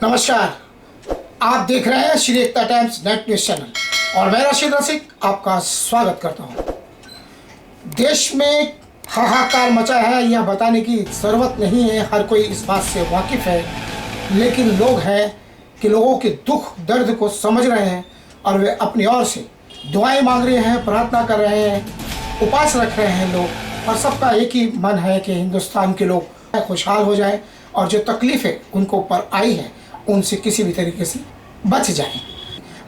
नमस्कार, आप देख रहे हैं श्री एकता टाइम्स नेट न्यूज चैनल और मैं रशीद रसिक आपका स्वागत करता हूं। देश में हाहाकार मचा है, यह बताने की ज़रूरत नहीं है, हर कोई इस बात से वाकिफ़ है। लेकिन लोग हैं कि लोगों के दुख दर्द को समझ रहे हैं और वे अपनी ओर से दुआएं मांग रहे हैं, प्रार्थना कर रहे हैं, उपवास रख रहे हैं लोग। और सबका एक ही मन है कि हिंदुस्तान के लोग खुशहाल हो जाएं और जो तकलीफ़ें उनको ऊपर आई है उनसे किसी भी तरीके से बच जाएं।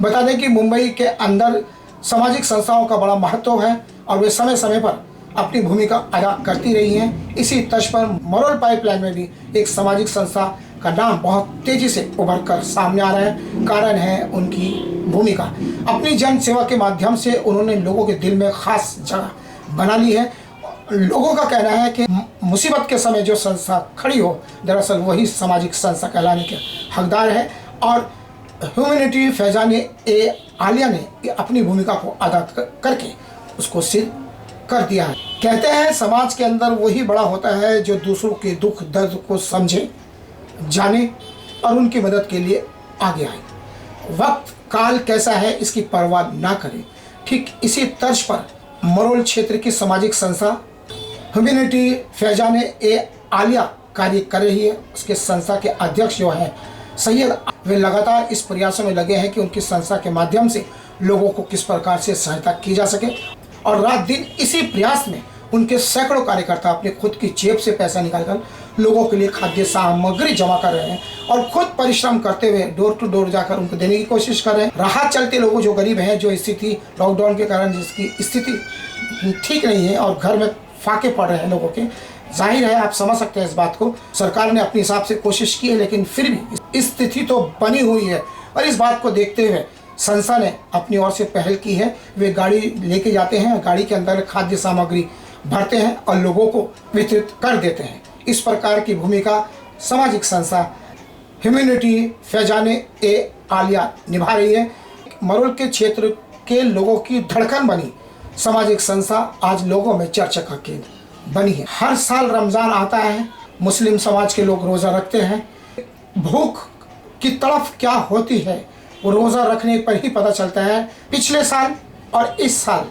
बता दें कि मुंबई के अंदर सामाजिक संस्थाओं का बड़ा महत्व है और वे समय समय पर अपनी भूमिका अदा करती रही हैं। इसी तर्ज पर मरोल पाइपलाइन में भी एक सामाजिक संस्था का नाम बहुत तेज़ी से उभर कर सामने आ रहा है। कारण है उनकी भूमिका। अपनी जन सेवा के माध्यम से उन्होंने लोगों के दिल में खास जगह बना ली है। लोगों का कहना है कि मुसीबत के समय जो संस्था खड़ी हो, दरअसल वही सामाजिक संस्था कहलाने के हकदार है। और ह्यूमैनिटी फैजान-ए-आलिया ने अपनी भूमिका को अदा करके उसको सिद्ध कर दिया है। कहते हैं समाज के अंदर वही बड़ा होता है जो दूसरों के दुख दर्द को समझे, जाने और उनकी मदद के लिए आगे आए। वक्त काल कैसा है इसकी परवाह ना करें। ठीक इसी तर्ज पर मरोल क्षेत्र की सामाजिक संस्था ह्यूमैनिटी फैजान-ए-आलिया कार्य कर रही है। उसके संस्था के अध्यक्ष जो हैं सैयद, वे लगातार इस प्रयासों में लगे हैं कि उनकी संस्था के माध्यम से लोगों को किस प्रकार से सहायता की जा सके। और रात दिन इसी प्रयास में उनके सैकड़ों कार्यकर्ता अपने खुद की जेब से पैसा निकालकर लोगों के लिए खाद्य सामग्री जमा कर रहे हैं और खुद परिश्रम करते हुए डोर टू डोर जाकर उनको देने की कोशिश कर रहे हैं। राहत चलते लोगों जो गरीब हैं, जो स्थिति लॉकडाउन के कारण जिसकी स्थिति ठीक नहीं है और घर में फाके पड़ रहे हैं लोगों के, जाहिर है आप समझ सकते हैं इस बात को। सरकार ने अपने हिसाब से कोशिश की है, लेकिन फिर भी स्थिति तो बनी हुई है। और इस बात को देखते हुए संस्था ने अपनी ओर से पहल की है। वे गाड़ी लेके जाते हैं, गाड़ी के अंदर खाद्य सामग्री भरते हैं और लोगों को वितरित कर देते हैं। इस प्रकार की भूमिका सामाजिक संस्था ह्यूमैनिटी फैजान-ए-आलिया निभा रही है। मरोल के क्षेत्र के लोगों की धड़कन बनी सामाजिक संस्था आज लोगों में चर्चा का केंद्र बनी है। हर साल रमज़ान आता है, मुस्लिम समाज के लोग रोज़ा रखते हैं। भूख की तड़फ क्या होती है वो रोज़ा रखने पर ही पता चलता है। पिछले साल और इस साल,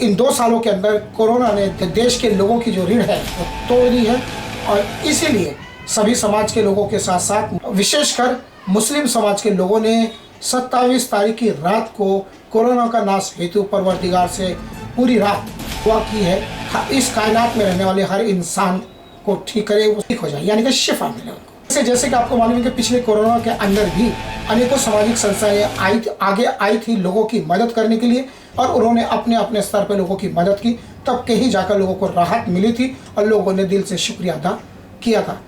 इन 2 सालों के अंदर कोरोना ने देश के लोगों की जो रीढ़ है वो तोड़ दी है। और इसीलिए सभी समाज के लोगों के साथ साथ विशेषकर मुस्लिम समाज के लोगों ने 27 तारीख की रात को कोरोना का नाश हेतु परवरदिगार से पूरी रात दुआ की है। इस कायनात में रहने वाले हर इंसान को ठीक करे, वो ठीक हो जाए, यानी कि शिफा मिले उनको। जैसे कि आपको मालूम है कि पिछले कोरोना के अंदर भी अनेकों सामाजिक संस्थाएं आगे आई थी लोगों की मदद करने के लिए और उन्होंने अपने अपने स्तर पर लोगों की मदद की। तब कहीं जाकर लोगों को राहत मिली थी और लोगों ने दिल से शुक्रिया अदा किया था।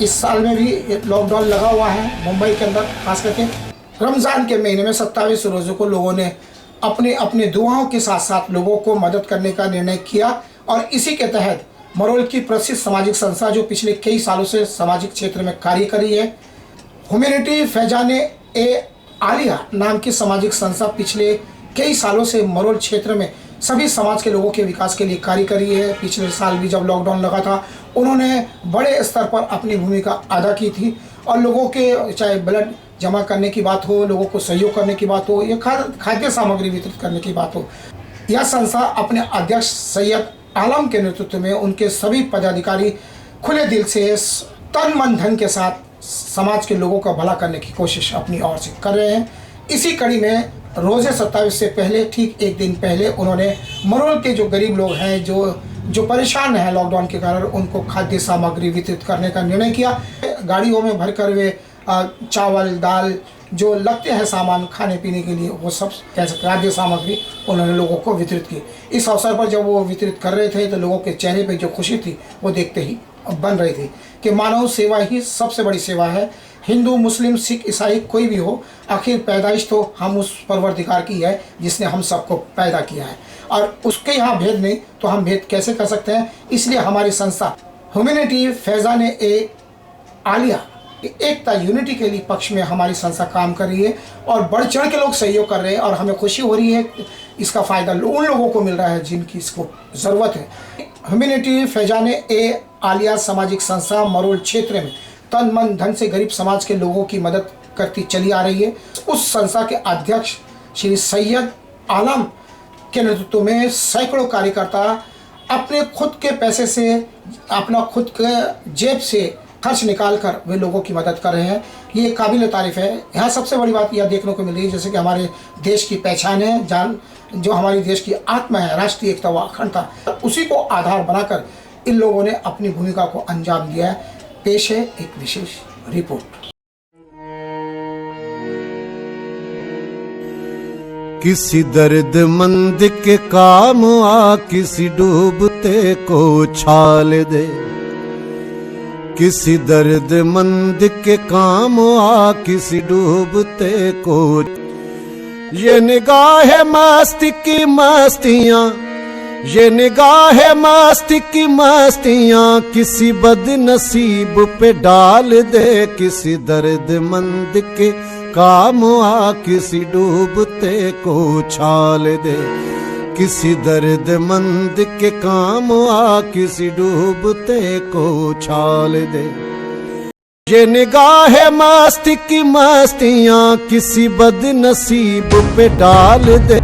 इस साल में भी लॉकडाउन लगा हुआ है मुंबई के अंदर। खास करके रमज़ान के महीने में 27 रोज़ों को लोगों ने अपने अपने दुआओं के साथ साथ लोगों को मदद करने का निर्णय किया। और इसी के तहत मरोल की प्रसिद्ध सामाजिक संस्था जो पिछले कई सालों से सामाजिक क्षेत्र में कार्य कर रही है, ह्यूमैनिटी फैजान-ए-आलिया नाम की सामाजिक संस्था पिछले कई सालों से मरोल क्षेत्र में सभी समाज के लोगों के विकास के लिए कार्य कर रही है। पिछले साल भी जब लॉकडाउन लगा था उन्होंने बड़े स्तर पर अपनी भूमिका अदा की थी और लोगों के चाहे ब्लड जमा करने की बात हो, लोगों को सहयोग करने की बात हो या खाद्य सामग्री वितरित करने की बात हो, यह संस्था अपने अध्यक्ष सैयद आलम के नेतृत्व में उनके सभी पदाधिकारी खुले दिल से तन मन धन के साथ समाज के लोगों का भला करने की कोशिश अपनी ओर से कर रहे हैं। इसी कड़ी में रोज़े 27 से पहले ठीक एक दिन पहले उन्होंने मरोल के जो गरीब लोग हैं, जो परेशान हैं लॉकडाउन के कारण, उनको खाद्य सामग्री वितरित करने का निर्णय किया। गाड़ियों में भरकर वे चावल दाल जो लगते हैं सामान खाने पीने के लिए, वो सब कैसे खाद्य सामग्री उन्होंने लोगों को वितरित की। इस अवसर पर जब वो वितरित कर रहे थे तो लोगों के चेहरे पे जो खुशी थी वो देखते ही बन रही थी कि मानव सेवा ही सबसे बड़ी सेवा है। हिंदू मुस्लिम सिख ईसाई कोई भी हो, आखिर पैदाइश तो हम उस परवरदिगार की है जिसने हम सबको पैदा किया है और उसके यहाँ भेद नहीं तो हम भेद कैसे कर सकते हैं। इसलिए हमारी संस्था ह्यूमैनिटी फैजान-ए-आलिया एकता यूनिटी के लिए पक्ष में हमारी संस्था काम कर रही है और बढ़ चढ़ के लोग सहयोग कर रहे हैं और हमें खुशी हो रही है। इसका फ़ायदा उन लोगों को मिल रहा है जिनकी इसको ज़रूरत है। ह्यूमैनिटी फैजान-ए-आलिया सामाजिक संस्था मरोल क्षेत्र में तन मन धन से गरीब समाज के लोगों की मदद करती चली आ रही है। उस संस्था के अध्यक्ष श्री सैयद आलम के नेतृत्व में सैकड़ों कार्यकर्ता अपने खुद के पैसे से, अपना खुद के जेब से खर्च निकाल कर वे लोगों की मदद कर रहे हैं। ये काबिल तारीफ है। यहाँ सबसे बड़ी बात यह देखने को मिल रही है, जैसे कि हमारे देश की पहचान है, जान जो हमारी देश की आत्मा है, राष्ट्रीय एकता व अखंडता, उसी को आधार बनाकर इन लोगों ने अपनी भूमिका को अंजाम दिया है। पेश है एक विशेष रिपोर्ट। किसी दर्दमंद के काम आ, किसी डूबते को छाल दे। किसी दर्दमंद के काम आ, किसी डूबते को। ये निगाह मस्ती की मस्तियां, ये निगाह मस्ती की मस्तियां किसी बदनसीब पे डाल दे। किसी दर्दमंद के काम आ, किसी डूबते को छाल दे। किसी दर्दमंद के काम आ, किसी डूबते को छाल दे। ये निगाह मस्ती की मस्तियां किसी बदनसीब पे डाल दे।